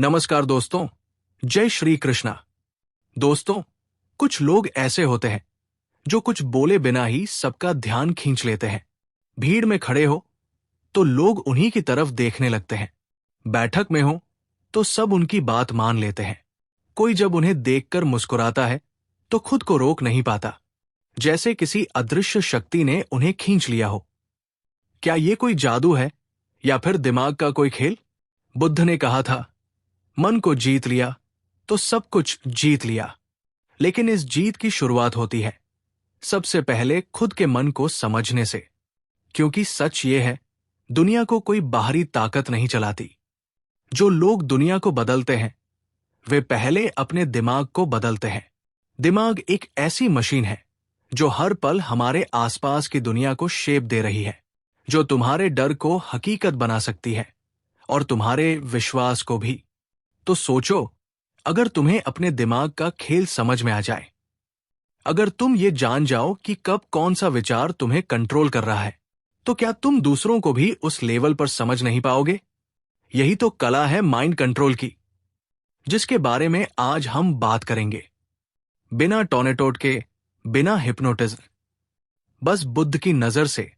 नमस्कार दोस्तों। जय श्री कृष्णा। दोस्तों, कुछ लोग ऐसे होते हैं जो कुछ बोले बिना ही सबका ध्यान खींच लेते हैं। भीड़ में खड़े हो तो लोग उन्हीं की तरफ देखने लगते हैं। बैठक में हो तो सब उनकी बात मान लेते हैं। कोई जब उन्हें देखकर मुस्कुराता है तो खुद को रोक नहीं पाता, जैसे किसी अदृश्य शक्ति ने उन्हें खींच लिया हो। क्या ये कोई जादू है या फिर दिमाग का कोई खेल? बुद्ध ने कहा था, मन को जीत लिया तो सब कुछ जीत लिया। लेकिन इस जीत की शुरुआत होती है सबसे पहले खुद के मन को समझने से। क्योंकि सच ये है, दुनिया को कोई बाहरी ताकत नहीं चलाती। जो लोग दुनिया को बदलते हैं वे पहले अपने दिमाग को बदलते हैं। दिमाग एक ऐसी मशीन है जो हर पल हमारे आसपास की दुनिया को शेप दे रही है, जो तुम्हारे डर को हकीकत बना सकती है और तुम्हारे विश्वास को भी। तो सोचो, अगर तुम्हें अपने दिमाग का खेल समझ में आ जाए, अगर तुम ये जान जाओ कि कब कौन सा विचार तुम्हें कंट्रोल कर रहा है, तो क्या तुम दूसरों को भी उस लेवल पर समझ नहीं पाओगे? यही तो कला है माइंड कंट्रोल की, जिसके बारे में आज हम बात करेंगे। बिना टोनेटोट के, बिना हिप्नोटिज्म, बस बुद्ध की नजर से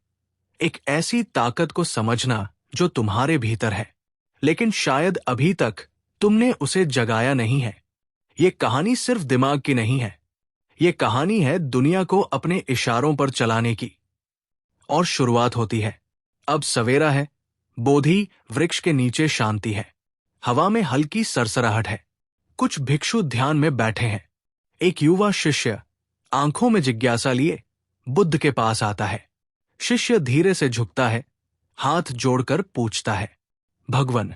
एक ऐसी ताकत को समझना जो तुम्हारे भीतर है, लेकिन शायद अभी तक तुमने उसे जगाया नहीं है। ये कहानी सिर्फ दिमाग की नहीं है, ये कहानी है दुनिया को अपने इशारों पर चलाने की। और शुरुआत होती है, अब सवेरा है, बोधि वृक्ष के नीचे शांति है, हवा में हल्की सरसराहट है, कुछ भिक्षु ध्यान में बैठे हैं। एक युवा शिष्य आंखों में जिज्ञासा लिए बुद्ध के पास आता है। शिष्य धीरे से झुकता है, हाथ जोड़कर पूछता है, भगवन,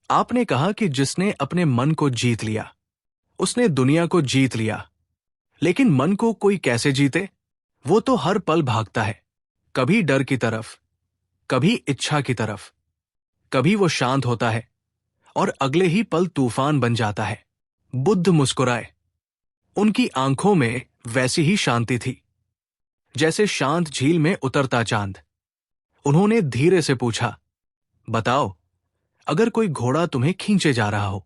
आपने कहा कि जिसने अपने मन को जीत लिया उसने दुनिया को जीत लिया, लेकिन मन को कोई कैसे जीते? वो तो हर पल भागता है, कभी डर की तरफ, कभी इच्छा की तरफ। कभी वो शांत होता है और अगले ही पल तूफान बन जाता है। बुद्ध मुस्कुराए। उनकी आंखों में वैसी ही शांति थी जैसे शांत झील में उतरता चांद। उन्होंने धीरे से पूछा, बताओ, अगर कोई घोड़ा तुम्हें खींचे जा रहा हो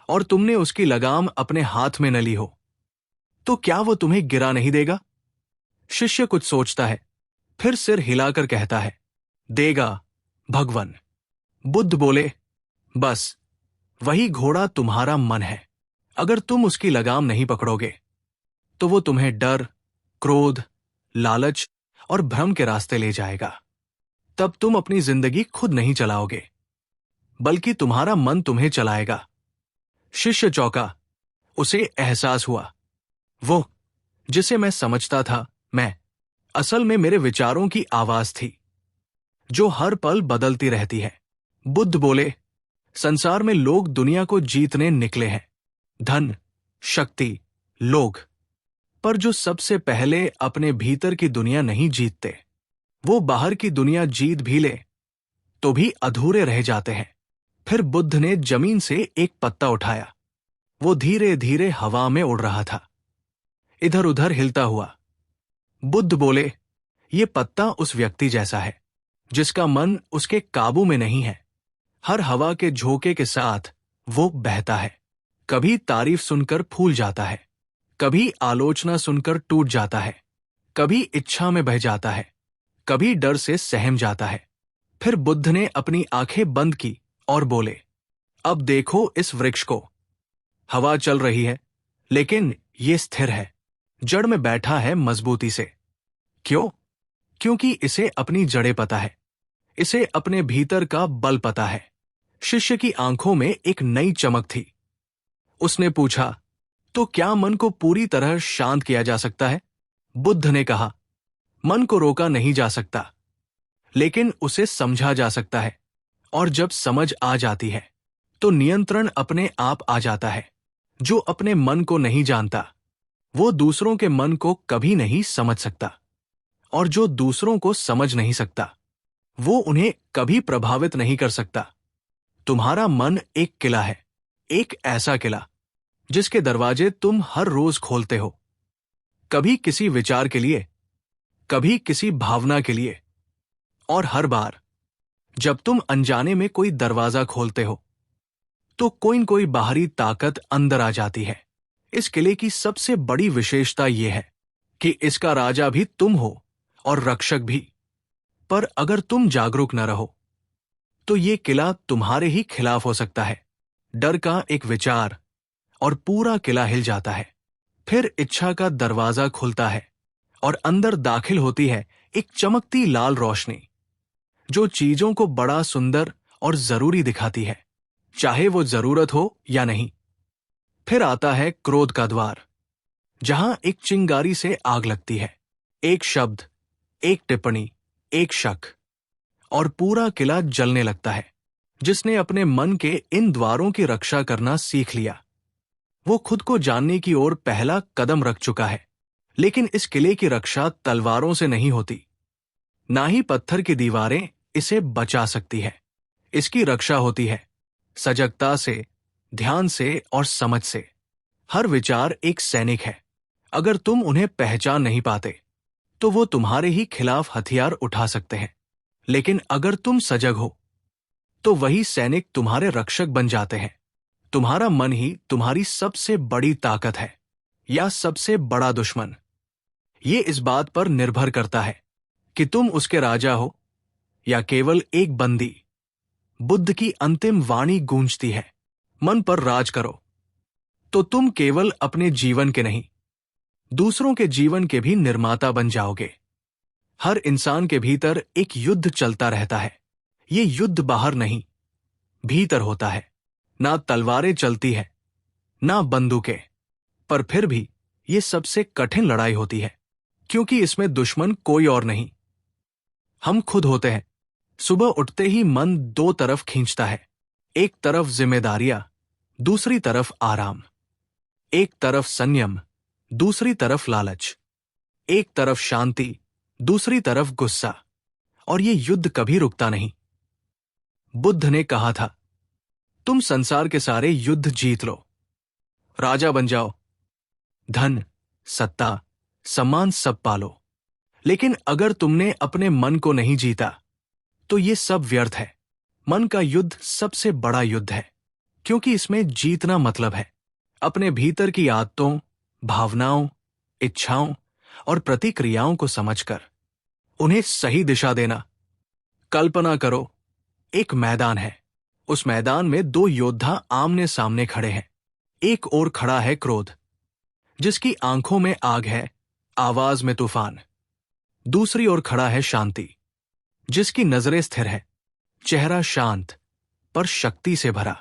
और तुमने उसकी लगाम अपने हाथ में न ली हो, तो क्या वो तुम्हें गिरा नहीं देगा? शिष्य कुछ सोचता है, फिर सिर हिलाकर कहता है, देगा भगवन। बुद्ध बोले, बस वही घोड़ा तुम्हारा मन है। अगर तुम उसकी लगाम नहीं पकड़ोगे तो वो तुम्हें डर, क्रोध, लालच और भ्रम के रास्ते ले जाएगा। तब तुम अपनी जिंदगी खुद नहीं चलाओगे, बल्कि तुम्हारा मन तुम्हें चलाएगा। शिष्य चौंका। उसे एहसास हुआ, वो जिसे मैं समझता था मैं, असल में मेरे विचारों की आवाज थी, जो हर पल बदलती रहती है। बुद्ध बोले, संसार में लोग दुनिया को जीतने निकले हैं, धन, शक्ति, लोग, पर जो सबसे पहले अपने भीतर की दुनिया नहीं जीतते, वो बाहर की दुनिया जीत भी ले तो भी अधूरे रह जाते हैं। फिर बुद्ध ने जमीन से एक पत्ता उठाया। वो धीरे धीरे हवा में उड़ रहा था, इधर उधर हिलता हुआ। बुद्ध बोले, ये पत्ता उस व्यक्ति जैसा है जिसका मन उसके काबू में नहीं है। हर हवा के झोंके के साथ वो बहता है। कभी तारीफ सुनकर फूल जाता है, कभी आलोचना सुनकर टूट जाता है, कभी इच्छा में बह जाता है, कभी डर से सहम जाता है। फिर बुद्ध ने अपनी आंखें बंद की और बोले, अब देखो इस वृक्ष को। हवा चल रही है, लेकिन ये स्थिर है, जड़ में बैठा है मजबूती से। क्यों? क्योंकि इसे अपनी जड़ें पता है, इसे अपने भीतर का बल पता है। शिष्य की आंखों में एक नई चमक थी। उसने पूछा, तो क्या मन को पूरी तरह शांत किया जा सकता है? बुद्ध ने कहा, मन को रोका नहीं जा सकता, लेकिन उसे समझा जा सकता है। और जब समझ आ जाती है तो नियंत्रण अपने आप आ जाता है। जो अपने मन को नहीं जानता वो दूसरों के मन को कभी नहीं समझ सकता, और जो दूसरों को समझ नहीं सकता वो उन्हें कभी प्रभावित नहीं कर सकता। तुम्हारा मन एक किला है, एक ऐसा किला जिसके दरवाजे तुम हर रोज खोलते हो, कभी किसी विचार के लिए, कभी किसी भावना के लिए। और हर बार जब तुम अनजाने में कोई दरवाजा खोलते हो तो कोई न कोई बाहरी ताकत अंदर आ जाती है। इस किले की सबसे बड़ी विशेषता यह है कि इसका राजा भी तुम हो और रक्षक भी। पर अगर तुम जागरूक न रहो तो ये किला तुम्हारे ही खिलाफ हो सकता है। डर का एक विचार और पूरा किला हिल जाता है। फिर इच्छा का दरवाजा खुलता है और अंदर दाखिल होती है एक चमकती लाल रोशनी, जो चीजों को बड़ा सुंदर और जरूरी दिखाती है, चाहे वो जरूरत हो या नहीं। फिर आता है क्रोध का द्वार, जहां एक चिंगारी से आग लगती है। एक शब्द, एक टिप्पणी, एक शक, और पूरा किला जलने लगता है। जिसने अपने मन के इन द्वारों की रक्षा करना सीख लिया, वो खुद को जानने की ओर पहला कदम रख चुका है। लेकिन इस किले की रक्षा तलवारों से नहीं होती, ना ही पत्थर की दीवारें इसे बचा सकती है। इसकी रक्षा होती है सजगता से, ध्यान से और समझ से। हर विचार एक सैनिक है। अगर तुम उन्हें पहचान नहीं पाते तो वो तुम्हारे ही खिलाफ हथियार उठा सकते हैं। लेकिन अगर तुम सजग हो तो वही सैनिक तुम्हारे रक्षक बन जाते हैं। तुम्हारा मन ही तुम्हारी सबसे बड़ी ताकत है या सबसे बड़ा दुश्मन। ये इस बात पर निर्भर करता है कि तुम उसके राजा हो या केवल एक बंदी। बुद्ध की अंतिम वाणी गूंजती है, मन पर राज करो, तो तुम केवल अपने जीवन के नहीं, दूसरों के जीवन के भी निर्माता बन जाओगे। हर इंसान के भीतर एक युद्ध चलता रहता है। ये युद्ध बाहर नहीं, भीतर होता है। ना तलवारें चलती है, ना बंदूकें, पर फिर भी ये सबसे कठिन लड़ाई होती है, क्योंकि इसमें दुश्मन कोई और नहीं, हम खुद होते हैं। सुबह उठते ही मन दो तरफ खींचता है। एक तरफ जिम्मेदारियां, दूसरी तरफ आराम। एक तरफ संयम, दूसरी तरफ लालच। एक तरफ शांति, दूसरी तरफ गुस्सा। और ये युद्ध कभी रुकता नहीं। बुद्ध ने कहा था, तुम संसार के सारे युद्ध जीत लो, राजा बन जाओ, धन, सत्ता, सम्मान सब पालो, लेकिन अगर तुमने अपने मन को नहीं जीता तो ये सब व्यर्थ है। मन का युद्ध सबसे बड़ा युद्ध है, क्योंकि इसमें जीतना मतलब है अपने भीतर की आदतों, भावनाओं, इच्छाओं और प्रतिक्रियाओं को समझकर उन्हें सही दिशा देना। कल्पना करो, एक मैदान है। उस मैदान में दो योद्धा आमने सामने खड़े हैं। एक ओर खड़ा है क्रोध, जिसकी आंखों में आग है, आवाज में तूफान। दूसरी ओर खड़ा है शांति, जिसकी नजरें स्थिर है, चेहरा शांत पर शक्ति से भरा।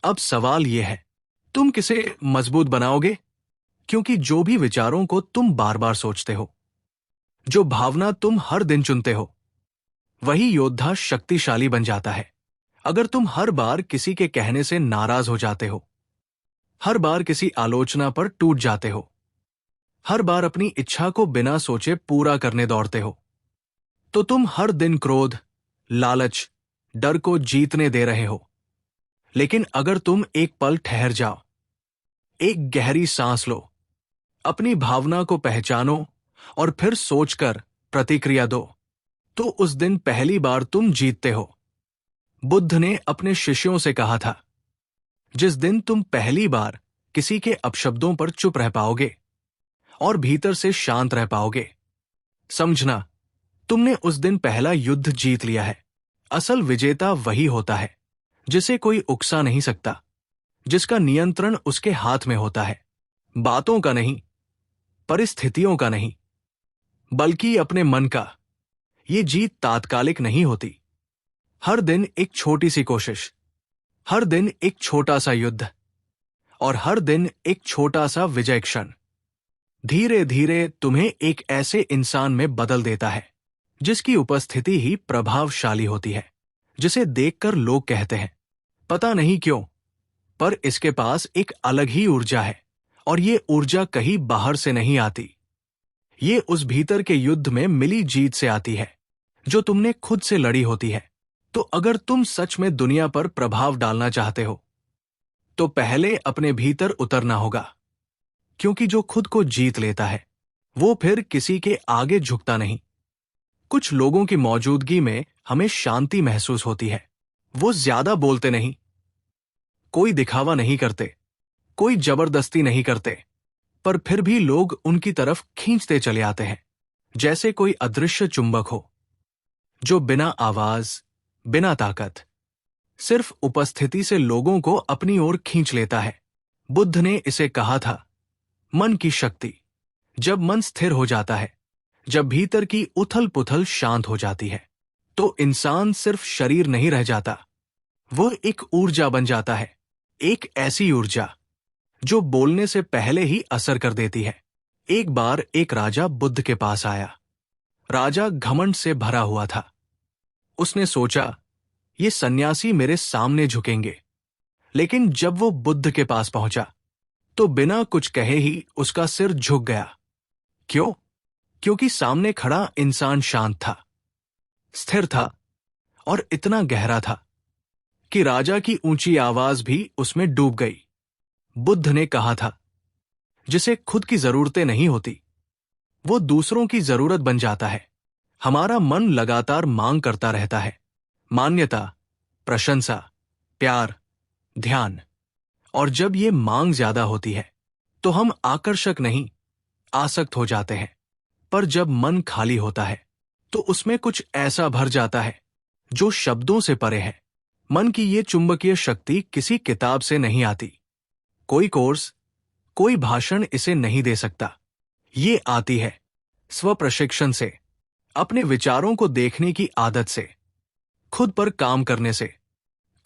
अब सवाल यह है, तुम किसे मजबूत बनाओगे? क्योंकि जो भी विचारों को तुम बार बार सोचते हो, जो भावना तुम हर दिन चुनते हो, वही योद्धा शक्तिशाली बन जाता है। अगर तुम हर बार किसी के कहने से नाराज हो जाते हो, हर बार किसी आलोचना पर टूट जाते हो, हर बार अपनी इच्छा को बिना सोचे पूरा करने दौड़ते हो, तो तुम हर दिन क्रोध, लालच, डर को जीतने दे रहे हो। लेकिन अगर तुम एक पल ठहर जाओ, एक गहरी सांस लो, अपनी भावना को पहचानो और फिर सोचकर प्रतिक्रिया दो, तो उस दिन पहली बार तुम जीतते हो। बुद्ध ने अपने शिष्यों से कहा था, जिस दिन तुम पहली बार किसी के अपशब्दों पर चुप रह पाओगे और भीतर से शांत रह पाओगे, समझना तुमने उस दिन पहला युद्ध जीत लिया है। असल विजेता वही होता है जिसे कोई उकसा नहीं सकता, जिसका नियंत्रण उसके हाथ में होता है, बातों का नहीं, परिस्थितियों का नहीं, बल्कि अपने मन का। ये जीत तात्कालिक नहीं होती। हर दिन एक छोटी सी कोशिश, हर दिन एक छोटा सा युद्ध और हर दिन एक छोटा सा विजय क्षण धीरे धीरे तुम्हें एक ऐसे इंसान में बदल देता है जिसकी उपस्थिति ही प्रभावशाली होती है, जिसे देखकर लोग कहते हैं, पता नहीं क्यों, पर इसके पास एक अलग ही ऊर्जा है। और ये ऊर्जा कहीं बाहर से नहीं आती, ये उस भीतर के युद्ध में मिली जीत से आती है जो तुमने खुद से लड़ी होती है। तो अगर तुम सच में दुनिया पर प्रभाव डालना चाहते हो तो पहले अपने भीतर उतरना होगा, क्योंकि जो खुद को जीत लेता है वो फिर किसी के आगे झुकता नहीं। कुछ लोगों की मौजूदगी में हमें शांति महसूस होती है, वो ज्यादा बोलते नहीं, कोई दिखावा नहीं करते, कोई जबरदस्ती नहीं करते, पर फिर भी लोग उनकी तरफ खींचते चले आते हैं, जैसे कोई अदृश्य चुंबक हो जो बिना आवाज, बिना ताकत, सिर्फ उपस्थिति से लोगों को अपनी ओर खींच लेता है। बुद्ध ने इसे कहा था मन की शक्ति। जब मन स्थिर हो जाता है, जब भीतर की उथल पुथल शांत हो जाती है, तो इंसान सिर्फ शरीर नहीं रह जाता, वह एक ऊर्जा बन जाता है, एक ऐसी ऊर्जा जो बोलने से पहले ही असर कर देती है। एक बार एक राजा बुद्ध के पास आया। राजा घमंड से भरा हुआ था। उसने सोचा, ये सन्यासी मेरे सामने झुकेंगे। लेकिन जब वो बुद्ध के पास पहुंचा, तो बिना कुछ कहे ही उसका सिर झुक गया। क्यों? क्योंकि सामने खड़ा इंसान शांत था, स्थिर था और इतना गहरा था कि राजा की ऊंची आवाज भी उसमें डूब गई। बुद्ध ने कहा था, जिसे खुद की जरूरतें नहीं होती, वो दूसरों की जरूरत बन जाता है। हमारा मन लगातार मांग करता रहता है, मान्यता, प्रशंसा, प्यार, ध्यान। और जब ये मांग ज्यादा होती है, तो हम आकर्षक नहीं, आसक्त हो जाते हैं। पर जब मन खाली होता है, तो उसमें कुछ ऐसा भर जाता है जो शब्दों से परे है। मन की ये चुंबकीय शक्ति किसी किताब से नहीं आती, कोई कोर्स, कोई भाषण इसे नहीं दे सकता। ये आती है स्वप्रशिक्षण से, अपने विचारों को देखने की आदत से, खुद पर काम करने से।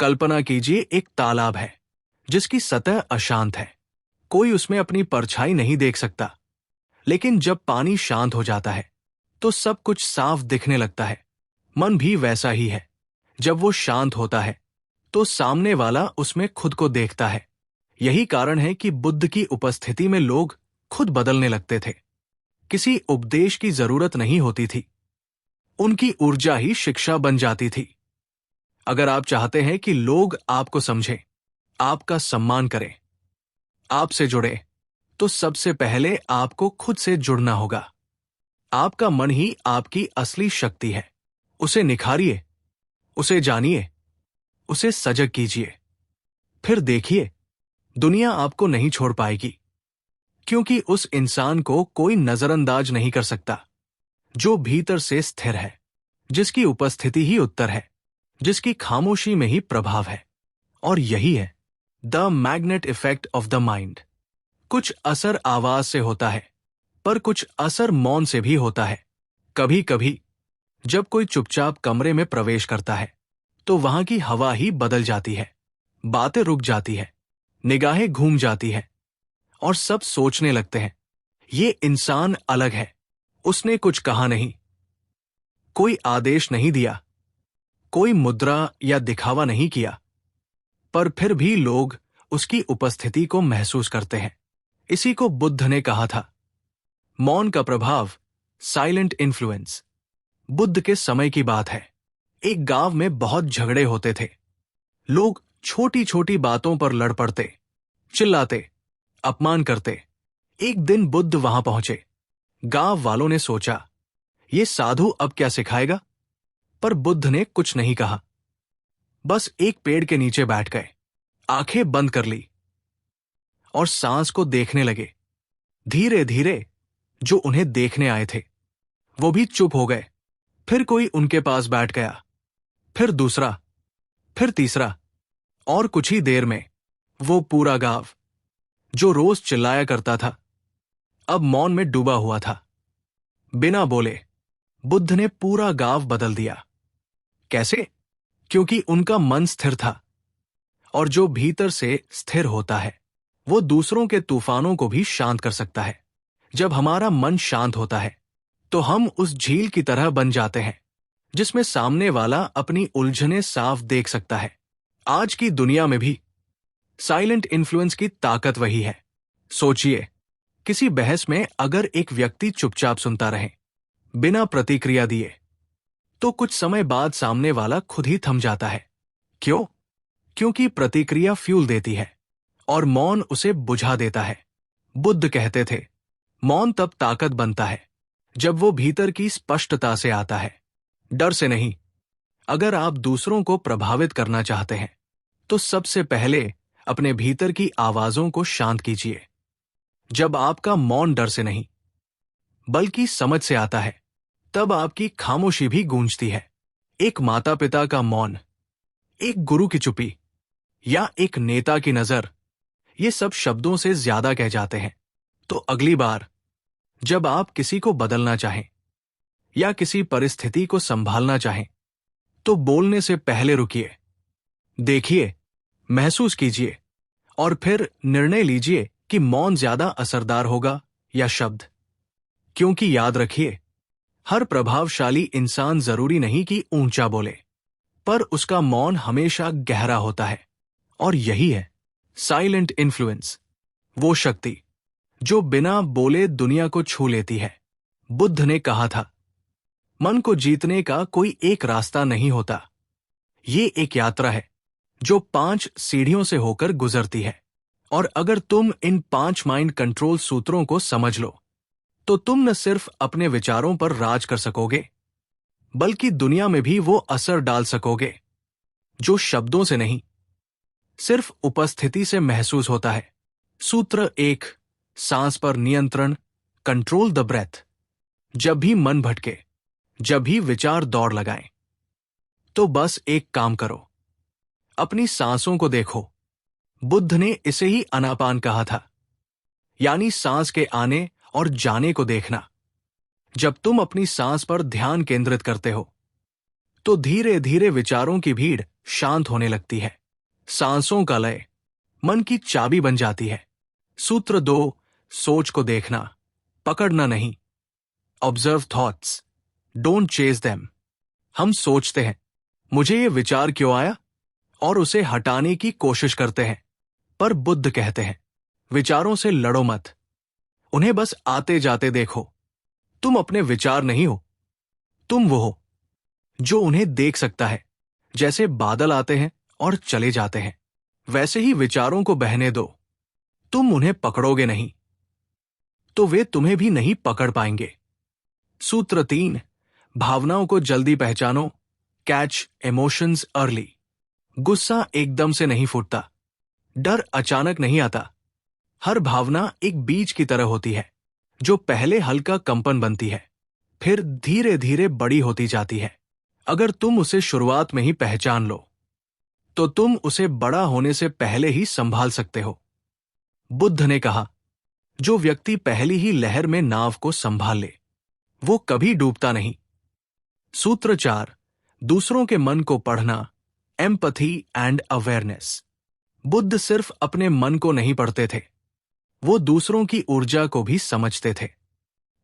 कल्पना कीजिए, एक तालाब है जिसकी सतह अशांत है, कोई उसमें अपनी परछाई नहीं देख सकता। लेकिन जब पानी शांत हो जाता है, तो सब कुछ साफ दिखने लगता है। मन भी वैसा ही है। जब वो शांत होता है, तो सामने वाला उसमें खुद को देखता है। यही कारण है कि बुद्ध की उपस्थिति में लोग खुद बदलने लगते थे। किसी उपदेश की जरूरत नहीं होती थी, उनकी ऊर्जा ही शिक्षा बन जाती थी। अगर आप चाहते हैं कि लोग आपको समझें, आपका सम्मान करें, आपसे जुड़े, तो सबसे पहले आपको खुद से जुड़ना होगा। आपका मन ही आपकी असली शक्ति है। उसे निखारिए, उसे जानिए, उसे सजग कीजिए। फिर देखिए, दुनिया आपको नहीं छोड़ पाएगी, क्योंकि उस इंसान को कोई नजरअंदाज नहीं कर सकता जो भीतर से स्थिर है, जिसकी उपस्थिति ही उत्तर है, जिसकी खामोशी में ही प्रभाव है। और यही है the magnet effect of the mind. कुछ असर आवाज से होता है, पर कुछ असर मौन से भी होता है। कभी कभी जब कोई चुपचाप कमरे में प्रवेश करता है, तो वहां की हवा ही बदल जाती है, बातें रुक जाती है, निगाहें घूम जाती है, और सब सोचने लगते हैं, ये इंसान अलग है, उसने कुछ कहा नहीं, कोई आदेश नहीं दिया, कोई मुद्रा या दिखावा नहीं किया, पर फिर भी लोग उसकी उपस्थिति को महसूस करते हैं। इसी को बुद्ध ने कहा था, मौन का प्रभाव, साइलेंट इन्फ्लुएंस। बुद्ध के समय की बात है। एक गांव में बहुत झगड़े होते थे। लोग छोटी छोटी बातों पर लड़ पड़ते, चिल्लाते, अपमान करते। एक दिन बुद्ध वहां पहुंचे। गांव वालों ने सोचा, ये साधु अब क्या सिखाएगा? पर बुद्ध ने कुछ नहीं कहा, बस एक पेड़ के नीचे बैठ गए, आंखें बंद कर ली और सांस को देखने लगे। धीरे धीरे जो उन्हें देखने आए थे, वो भी चुप हो गए। फिर कोई उनके पास बैठ गया, फिर दूसरा, फिर तीसरा, और कुछ ही देर में वो पूरा गांव, जो रोज चिल्लाया करता था, अब मौन में डूबा हुआ था। बिना बोले बुद्ध ने पूरा गांव बदल दिया। कैसे? क्योंकि उनका मन स्थिर था, और जो भीतर से स्थिर होता है, वो दूसरों के तूफानों को भी शांत कर सकता है। जब हमारा मन शांत होता है, तो हम उस झील की तरह बन जाते हैं, जिसमें सामने वाला अपनी उलझनें साफ देख सकता है। आज की दुनिया में भी साइलेंट इन्फ्लुएंस की ताकत वही है। सोचिए, किसी बहस में अगर एक व्यक्ति चुपचाप सुनता रहे, बिना प्रतिक्रिया दिए, तो कुछ समय बाद सामने वाला खुद ही थम जाता है। क्यों? क्योंकि प्रतिक्रिया फ्यूल देती है और मौन उसे बुझा देता है। बुद्ध कहते थे, मौन तब ताकत बनता है जब वो भीतर की स्पष्टता से आता है, डर से नहीं। अगर आप दूसरों को प्रभावित करना चाहते हैं, तो सबसे पहले अपने भीतर की आवाजों को शांत कीजिए। जब आपका मौन डर से नहीं बल्कि समझ से आता है, तब आपकी खामोशी भी गूंजती है। एक माता पिता का मौन, एक गुरु की चुप्पी या एक नेता की नजर, ये सब शब्दों से ज्यादा कह जाते हैं। तो अगली बार जब आप किसी को बदलना चाहें या किसी परिस्थिति को संभालना चाहें, तो बोलने से पहले रुकिए, देखिए, महसूस कीजिए और फिर निर्णय लीजिए कि मौन ज्यादा असरदार होगा या शब्द। क्योंकि याद रखिए, हर प्रभावशाली इंसान जरूरी नहीं कि ऊंचा बोले, पर उसका मौन हमेशा गहरा होता है। और यही है साइलेंट इन्फ्लुएंस, वो शक्ति जो बिना बोले दुनिया को छू लेती है। बुद्ध ने कहा था, मन को जीतने का कोई एक रास्ता नहीं होता, ये एक यात्रा है जो 5 सीढ़ियों से होकर गुजरती है। और अगर तुम इन 5 माइंड कंट्रोल सूत्रों को समझ लो, तो तुम न सिर्फ अपने विचारों पर राज कर सकोगे, बल्कि दुनिया में भी वो असर डाल सकोगे जो शब्दों से नहीं, सिर्फ उपस्थिति से महसूस होता है। सूत्र 1, सांस पर नियंत्रण, कंट्रोल द ब्रेथ। जब भी मन भटके, जब भी विचार दौड़ लगाएं, तो बस एक काम करो, अपनी सांसों को देखो। बुद्ध ने इसे ही अनापान कहा था, यानी सांस के आने और जाने को देखना। जब तुम अपनी सांस पर ध्यान केंद्रित करते हो, तो धीरे धीरे विचारों की भीड़ शांत होने लगती है। सांसों का लय मन की चाबी बन जाती है। सूत्र 2, सोच को देखना, पकड़ना नहीं। Observe thoughts, don't chase them. हम सोचते हैं, मुझे ये विचार क्यों आया, और उसे हटाने की कोशिश करते हैं। पर बुद्ध कहते हैं, विचारों से लड़ो मत, उन्हें बस आते जाते देखो। तुम अपने विचार नहीं हो, तुम वो हो जो उन्हें देख सकता है। जैसे बादल आते हैं और चले जाते हैं, वैसे ही विचारों को बहने दो। तुम उन्हें पकड़ोगे नहीं, तो वे तुम्हें भी नहीं पकड़ पाएंगे। सूत्र 3, भावनाओं को जल्दी पहचानो, कैच इमोशंस अर्ली। गुस्सा एकदम से नहीं फूटता, डर अचानक नहीं आता। हर भावना एक बीज की तरह होती है, जो पहले हल्का कंपन बनती है, फिर धीरे धीरे बड़ी होती जाती है। अगर तुम उसे शुरुआत में ही पहचान लो, तो तुम उसे बड़ा होने से पहले ही संभाल सकते हो। बुद्ध ने कहा, जो व्यक्ति पहली ही लहर में नाव को संभाल ले, वो कभी डूबता नहीं। सूत्र 4, दूसरों के मन को पढ़ना, एम्पैथी एंड अवेयरनेस। बुद्ध सिर्फ अपने मन को नहीं पढ़ते थे, वो दूसरों की ऊर्जा को भी समझते थे।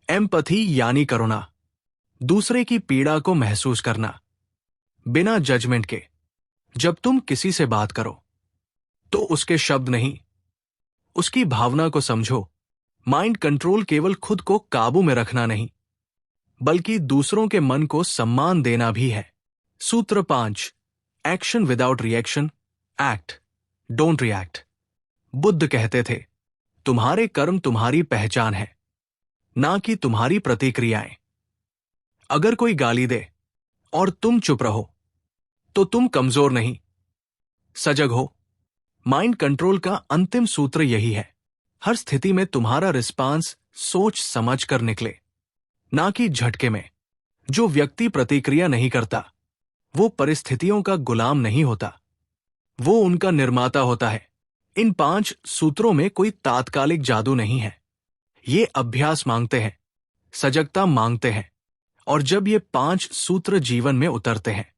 एम्पैथी यानी करुणा, दूसरे की पीड़ा को महसूस करना बिना जजमेंट के। जब तुम किसी से बात करो, तो उसके शब्द नहीं, उसकी भावना को समझो। माइंड कंट्रोल केवल खुद को काबू में रखना नहीं, बल्कि दूसरों के मन को सम्मान देना भी है। सूत्र 5, action without reaction, act, don't react. Buddha कहते थे, तुम्हारे कर्म तुम्हारी पहचान है, ना कि तुम्हारी प्रतिक्रियाएं। अगर कोई गाली दे और तुम चुप रहो, तो तुम कमजोर नहीं, सजग हो। माइंड कंट्रोल का अंतिम सूत्र यही है, हर स्थिति में तुम्हारा रिस्पांस सोच समझ कर निकले, ना कि झटके में। जो व्यक्ति प्रतिक्रिया नहीं करता, वो परिस्थितियों का गुलाम नहीं होता, वो उनका निर्माता होता है। इन 5 सूत्रों में कोई तात्कालिक जादू नहीं है, ये अभ्यास मांगते हैं, सजगता मांगते हैं। और जब ये 5 सूत्र जीवन में उतरते हैं,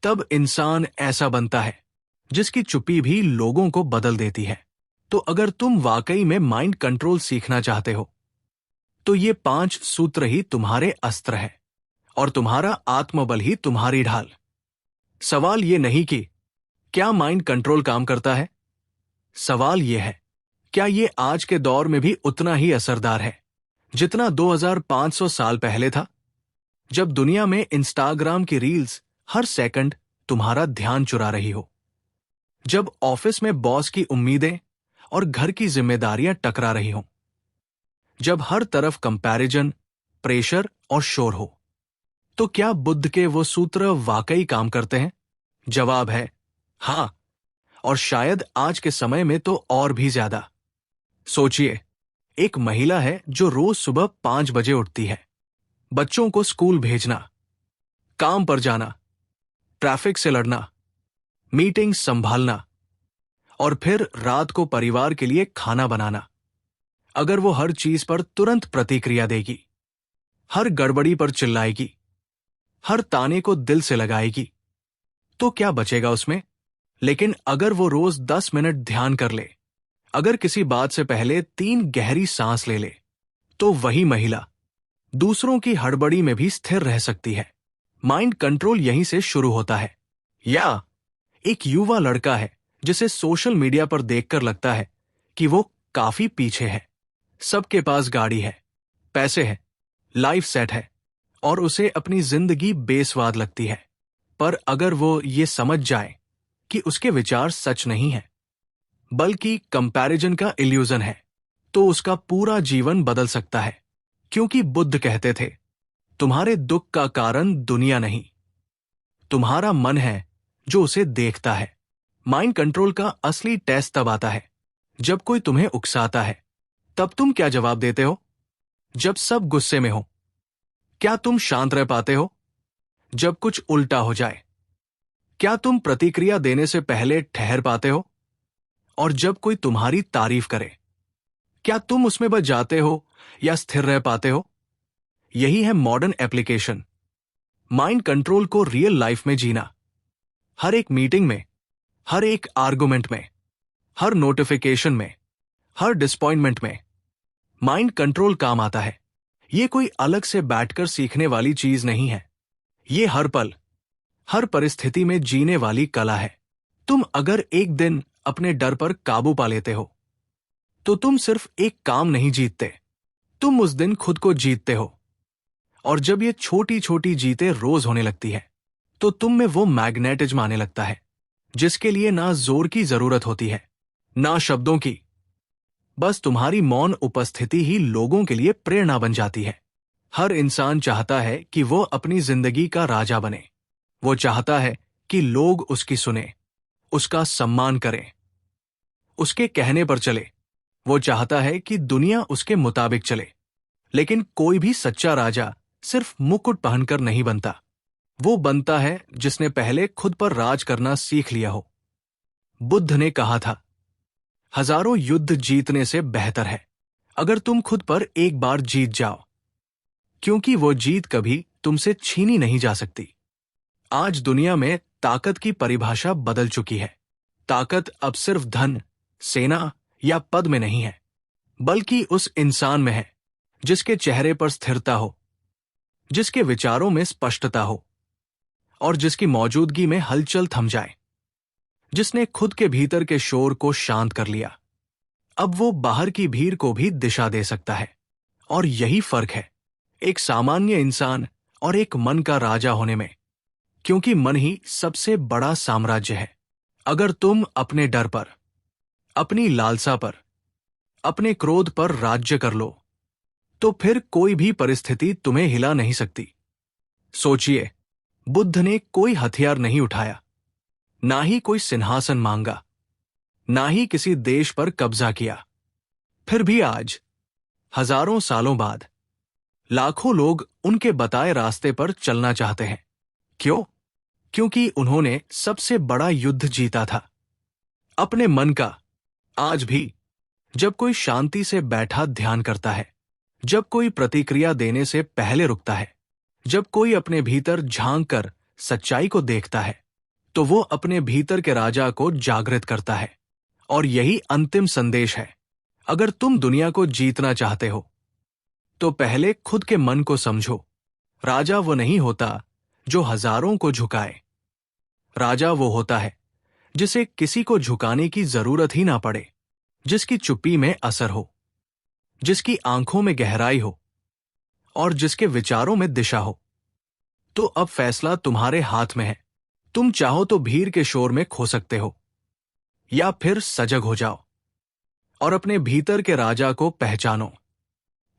तब इंसान ऐसा बनता है जिसकी चुप्पी भी लोगों को बदल देती है। तो अगर तुम वाकई में माइंड कंट्रोल सीखना चाहते हो, तो ये 5 सूत्र ही तुम्हारे अस्त्र है, और तुम्हारा आत्मबल ही तुम्हारी ढाल। सवाल ये नहीं कि क्या माइंड कंट्रोल काम करता है, सवाल यह है, क्या ये आज के दौर में भी उतना ही असरदार है जितना 2500 साल पहले था, जब दुनिया में इंस्टाग्राम की रील्स हर सेकंड तुम्हारा ध्यान चुरा रही हो, जब ऑफिस में बॉस की उम्मीदें और घर की जिम्मेदारियां टकरा रही हों, जब हर तरफ कंपैरिजन, प्रेशर और शोर हो। तो क्या बुद्ध के वो सूत्र वाकई काम करते हैं? जवाब है हां, और शायद आज के समय में तो और भी ज्यादा। सोचिए, एक महिला है जो रोज सुबह 5 बजे उठती है, बच्चों को स्कूल भेजना, काम पर जाना, ट्रैफिक से लड़ना, मीटिंग संभालना और फिर रात को परिवार के लिए खाना बनाना। अगर वो हर चीज पर तुरंत प्रतिक्रिया देगी, हर गड़बड़ी पर चिल्लाएगी, हर ताने को दिल से लगाएगी, तो क्या बचेगा उसमें? लेकिन अगर वो रोज 10 मिनट ध्यान कर ले, अगर किसी बात से पहले 3 गहरी सांस ले ले, तो वही महिला दूसरों की हड़बड़ी में भी स्थिर रह सकती है। माइंड कंट्रोल यहीं से शुरू होता है। या एक युवा लड़का है जिसे सोशल मीडिया पर देखकर लगता है कि वो काफी पीछे है। सबके पास गाड़ी है, पैसे हैं, लाइफ सेट है और उसे अपनी जिंदगी बेस्वाद लगती है। पर अगर वो ये समझ जाए कि उसके विचार सच नहीं है, बल्कि कंपैरिजन का इल्यूजन है, तो उसका पूरा जीवन बदल सकता है। क्योंकि बुद्ध कहते थे, तुम्हारे दुख का कारण दुनिया नहीं, तुम्हारा मन है जो उसे देखता है। माइंड कंट्रोल का असली टेस्ट तब आता है जब कोई तुम्हें उकसाता है। तब तुम क्या जवाब देते हो? जब सब गुस्से में हो, क्या तुम शांत रह पाते हो? जब कुछ उल्टा हो जाए, क्या तुम प्रतिक्रिया देने से पहले ठहर पाते हो? और जब कोई तुम्हारी तारीफ करे, क्या तुम उसमें बच जाते हो या स्थिर रह पाते हो? यही है मॉडर्न एप्लीकेशन, माइंड कंट्रोल को रियल लाइफ में जीना। हर एक मीटिंग में, हर एक आर्गुमेंट में, हर नोटिफिकेशन में, हर डिसअपॉइंटमेंट में माइंड कंट्रोल काम आता है। ये कोई अलग से बैठकर सीखने वाली चीज नहीं है। ये हर पल, हर परिस्थिति में जीने वाली कला है। तुम अगर एक दिन अपने डर पर काबू पा लेते हो, तो तुम सिर्फ एक काम नहीं जीतते, तुम उस दिन खुद को जीतते हो। और जब ये छोटी छोटी जीतें रोज होने लगती है, तो तुम में वो मैग्नेटिज्म आने लगता है जिसके लिए ना जोर की जरूरत होती है, ना शब्दों की। बस तुम्हारी मौन उपस्थिति ही लोगों के लिए प्रेरणा बन जाती है। हर इंसान चाहता है कि वो अपनी जिंदगी का राजा बने। वो चाहता है कि लोग उसकी सुने, उसका सम्मान करें, उसके कहने पर चले। वो चाहता है कि दुनिया उसके मुताबिक चले। लेकिन कोई भी सच्चा राजा सिर्फ मुकुट पहनकर नहीं बनता। वो बनता है जिसने पहले खुद पर राज करना सीख लिया हो। बुद्ध ने कहा था, हजारों युद्ध जीतने से बेहतर है अगर तुम खुद पर एक बार जीत जाओ, क्योंकि वो जीत कभी तुमसे छीनी नहीं जा सकती। आज दुनिया में ताकत की परिभाषा बदल चुकी है। ताकत अब सिर्फ धन, सेना या पद में नहीं है, बल्कि उस इंसान में है जिसके चेहरे पर स्थिरता हो, जिसके विचारों में स्पष्टता हो और जिसकी मौजूदगी में हलचल थम जाए, जिसने खुद के भीतर के शोर को शांत कर लिया। अब वो बाहर की भीड़ को भी दिशा दे सकता है। और यही फर्क है एक सामान्य इंसान और एक मन का राजा होने में, क्योंकि मन ही सबसे बड़ा साम्राज्य है। अगर तुम अपने डर पर, अपनी लालसा पर, अपने क्रोध पर राज्य कर लो, तो फिर कोई भी परिस्थिति तुम्हें हिला नहीं सकती। सोचिए, बुद्ध ने कोई हथियार नहीं उठाया, ना ही कोई सिंहासन मांगा, ना ही किसी देश पर कब्जा किया। फिर भी आज, हजारों सालों बाद, लाखों लोग उनके बताए रास्ते पर चलना चाहते हैं। क्यों? क्योंकि उन्होंने सबसे बड़ा युद्ध जीता था, अपने मन का। आज भी जब कोई शांति से बैठा ध्यान करता है, जब कोई प्रतिक्रिया देने से पहले रुकता है, जब कोई अपने भीतर झांक कर सच्चाई को देखता है, तो वो अपने भीतर के राजा को जागृत करता है। और यही अंतिम संदेश है। अगर तुम दुनिया को जीतना चाहते हो, तो पहले खुद के मन को समझो। राजा वो नहीं होता जो हजारों को झुकाए। राजा वो होता है जिसे किसी को झुकाने की जरूरत ही ना पड़े, जिसकी चुप्पी में असर हो, जिसकी आंखों में गहराई हो और जिसके विचारों में दिशा हो। तो अब फैसला तुम्हारे हाथ में है। तुम चाहो तो भीड़ के शोर में खो सकते हो, या फिर सजग हो जाओ और अपने भीतर के राजा को पहचानो।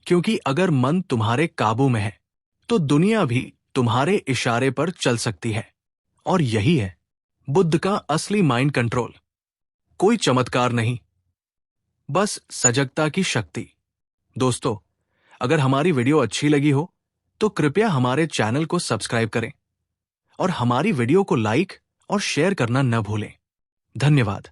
क्योंकि अगर मन तुम्हारे काबू में है, तो दुनिया भी तुम्हारे इशारे पर चल सकती है। और यही है बुद्ध का असली माइंड कंट्रोल। कोई चमत्कार नहीं, बस सजगता की शक्ति। दोस्तों, अगर हमारी वीडियो अच्छी लगी हो तो कृपया हमारे चैनल को सब्सक्राइब करें और हमारी वीडियो को लाइक और शेयर करना न भूलें। धन्यवाद।